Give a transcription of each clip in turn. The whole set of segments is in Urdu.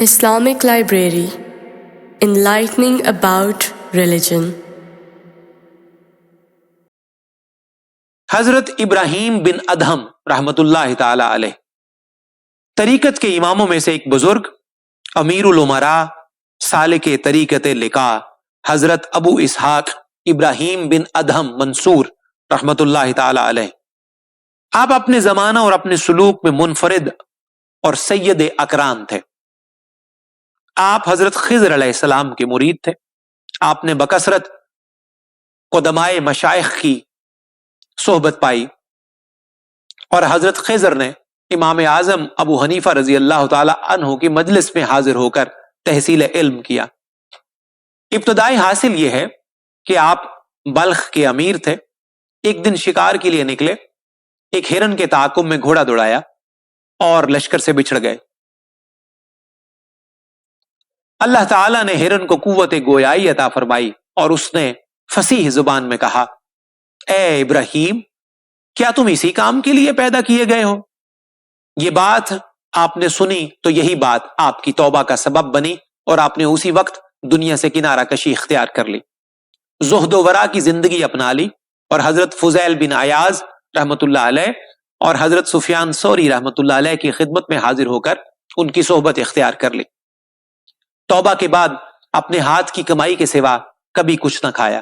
Islamic Library, enlightening about religion. حضرت ابراہیم بن ادہم رحمت اللہ تعالی علیہ طریقت کے اماموں میں سے ایک بزرگ، امیر الامراء، سالک طریقت لقا، حضرت ابو اسحاق ابراہیم بن ادہم منصور رحمت اللہ تعالی علیہ، آپ اپنے زمانہ اور اپنے سلوک میں منفرد اور سید اقران تھے۔ آپ حضرت خضر علیہ السلام کے مرید تھے۔ آپ نے بکثرت قدمائے مشائخ کی صحبت پائی، اور حضرت خضر نے امام اعظم ابو حنیفہ رضی اللہ تعالی عنہ کی مجلس میں حاضر ہو کر تحصیل علم کیا۔ ابتدائی حاصل یہ ہے کہ آپ بلخ کے امیر تھے۔ ایک دن شکار کے لیے نکلے، ایک ہرن کے تعاقب میں گھوڑا دوڑایا اور لشکر سے بچھڑ گئے۔ اللہ تعالیٰ نے ہرن کو قوت گویائی عطا فرمائی اور اس نے فصیح زبان میں کہا، اے ابراہیم، کیا تم اسی کام کے لیے پیدا کیے گئے ہو؟ یہ بات آپ نے سنی تو یہی بات آپ کی توبہ کا سبب بنی اور آپ نے اسی وقت دنیا سے کنارہ کشی اختیار کر لی، زہد و ورع کی زندگی اپنا لی، اور حضرت فضیل بن عیاض رحمت اللہ علیہ اور حضرت سفیان ثوری رحمت اللہ علیہ کی خدمت میں حاضر ہو کر ان کی صحبت اختیار کر لی۔ توبہ کے بعد اپنے ہاتھ کی کمائی کے سوا کبھی کچھ نہ کھایا۔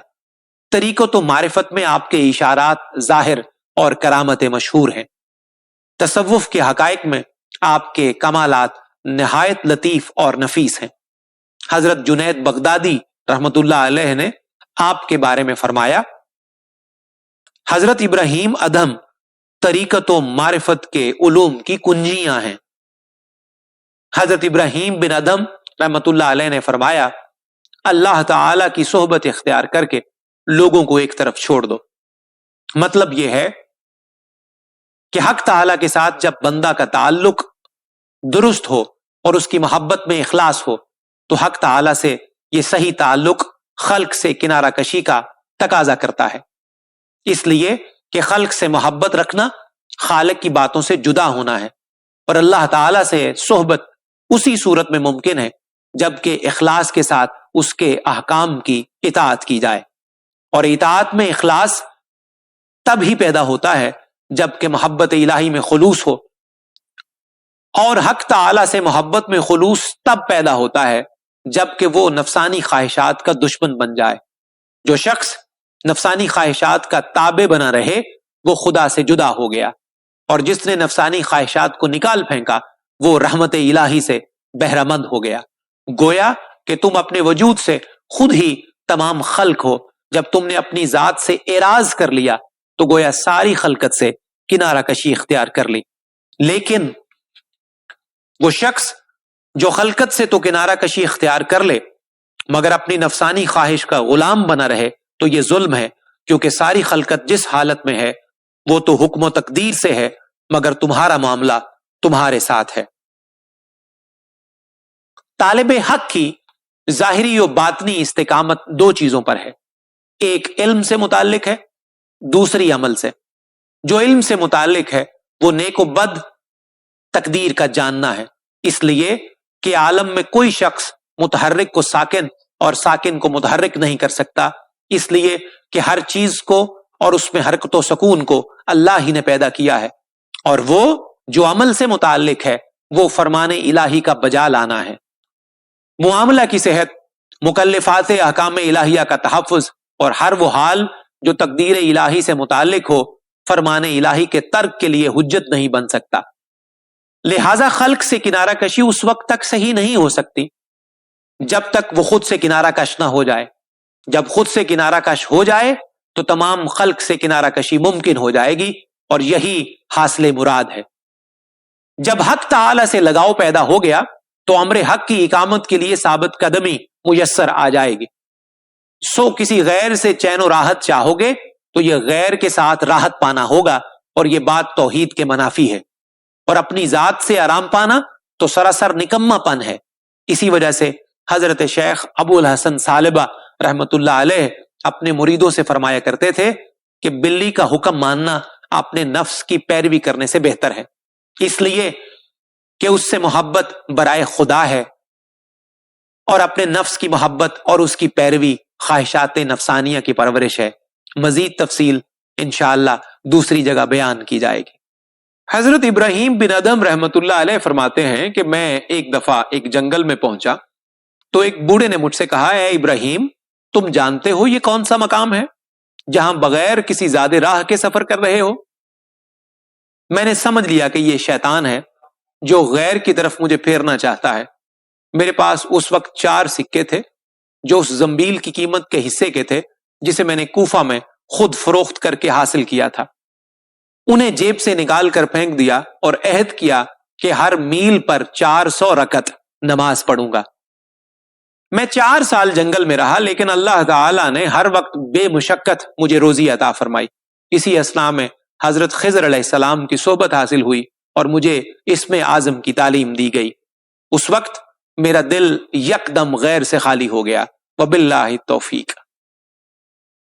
طریقت و معرفت میں آپ کے اشارات ظاہر اور کرامتیں مشہور ہیں۔ تصوف کے حقائق میں آپ کے کمالات نہایت لطیف اور نفیس ہیں۔ حضرت جنید بغدادی رحمت اللہ علیہ نے آپ کے بارے میں فرمایا، حضرت ابراہیم ادہم طریقت و معرفت کے علوم کی کنجیاں ہیں۔ حضرت ابراہیم بن ادہم رحمت اللہ علیہ نے فرمایا، اللہ تعالی کی صحبت اختیار کر کے لوگوں کو ایک طرف چھوڑ دو۔ مطلب یہ ہے کہ حق تعالی کے ساتھ جب بندہ کا تعلق درست ہو اور اس کی محبت میں اخلاص ہو تو حق تعالی سے یہ صحیح تعلق خلق سے کنارہ کشی کا تقاضا کرتا ہے، اس لیے کہ خلق سے محبت رکھنا خالق کی باتوں سے جدا ہونا ہے، اور اللہ تعالی سے صحبت اسی صورت میں ممکن ہے جبکہ اخلاص کے ساتھ اس کے احکام کی اطاعت کی جائے، اور اطاعت میں اخلاص تب ہی پیدا ہوتا ہے جبکہ محبت الہی میں خلوص ہو، اور حق تعالی سے محبت میں خلوص تب پیدا ہوتا ہے جبکہ وہ نفسانی خواہشات کا دشمن بن جائے۔ جو شخص نفسانی خواہشات کا تابع بنا رہے وہ خدا سے جدا ہو گیا، اور جس نے نفسانی خواہشات کو نکال پھینکا وہ رحمت الہی سے بہرہ مند ہو گیا۔ گویا کہ تم اپنے وجود سے خود ہی تمام خلق ہو۔ جب تم نے اپنی ذات سے اعراض کر لیا تو گویا ساری خلقت سے کنارہ کشی اختیار کر لی۔ لیکن وہ شخص جو خلقت سے تو کنارہ کشی اختیار کر لے مگر اپنی نفسانی خواہش کا غلام بنا رہے تو یہ ظلم ہے، کیونکہ ساری خلقت جس حالت میں ہے وہ تو حکم و تقدیر سے ہے، مگر تمہارا معاملہ تمہارے ساتھ ہے۔ طالب حق کی ظاہری و باطنی استقامت دو چیزوں پر ہے، ایک علم سے متعلق ہے، دوسری عمل سے۔ جو علم سے متعلق ہے وہ نیک و بد تقدیر کا جاننا ہے، اس لیے کہ عالم میں کوئی شخص متحرک کو ساکن اور ساکن کو متحرک نہیں کر سکتا، اس لیے کہ ہر چیز کو اور اس میں حرکت و سکون کو اللہ ہی نے پیدا کیا ہے، اور وہ جو عمل سے متعلق ہے وہ فرمان الہی کا بجا لانا ہے۔ معاملہ کی صحت، مکلفات احکام الہیہ کا تحفظ اور ہر وہ حال جو تقدیر الہی سے متعلق ہو فرمان الہی کے ترک کے لیے حجت نہیں بن سکتا۔ لہذا خلق سے کنارہ کشی اس وقت تک صحیح نہیں ہو سکتی جب تک وہ خود سے کنارہ کش نہ ہو جائے۔ جب خود سے کنارہ کش ہو جائے تو تمام خلق سے کنارہ کشی ممکن ہو جائے گی، اور یہی حاصل مراد ہے۔ جب حق تعالی سے لگاؤ پیدا ہو گیا تو امر حق کی اقامت کے لیے ثابت قدمی میسر آ جائے گی۔ سو کسی غیر سے چین و راحت چاہو گے تو یہ غیر کے ساتھ راحت پانا ہوگا، اور یہ بات توحید کے منافی ہے، اور اپنی ذات سے آرام پانا تو سراسر نکما پن ہے۔ اسی وجہ سے حضرت شیخ ابو الحسن ثالبہ رحمت اللہ علیہ اپنے مریدوں سے فرمایا کرتے تھے کہ بلی کا حکم ماننا اپنے نفس کی پیروی کرنے سے بہتر ہے، اس لیے کہ اس سے محبت برائے خدا ہے، اور اپنے نفس کی محبت اور اس کی پیروی خواہشات نفسانیہ کی پرورش ہے۔ مزید تفصیل انشاءاللہ دوسری جگہ بیان کی جائے گی۔ حضرت ابراہیم بن ادم رحمت اللہ علیہ فرماتے ہیں کہ میں ایک دفعہ ایک جنگل میں پہنچا تو ایک بوڑھے نے مجھ سے کہا، اے ابراہیم، تم جانتے ہو یہ کون سا مقام ہے جہاں بغیر کسی زیادہ راہ کے سفر کر رہے ہو؟ میں نے سمجھ لیا کہ یہ شیطان ہے جو غیر کی طرف مجھے پھیرنا چاہتا ہے۔ میرے پاس اس وقت 4 سکے تھے جو اس زنبیل کی قیمت کے حصے کے تھے جسے میں نے کوفہ میں خود فروخت کر کے حاصل کیا تھا۔ انہیں جیب سے نکال کر پھینک دیا اور عہد کیا کہ ہر میل پر 400 رکعت نماز پڑھوں گا۔ میں 4 سال جنگل میں رہا، لیکن اللہ تعالیٰ نے ہر وقت بے مشقت مجھے روزی عطا فرمائی۔ اسی اثناء میں حضرت خضر علیہ السلام کی صحبت حاصل ہوئی اور مجھے اسم اعظم کی تعلیم دی گئی۔ اس وقت میرا دل یکدم غیر سے خالی ہو گیا۔ وباللہ التوفیق۔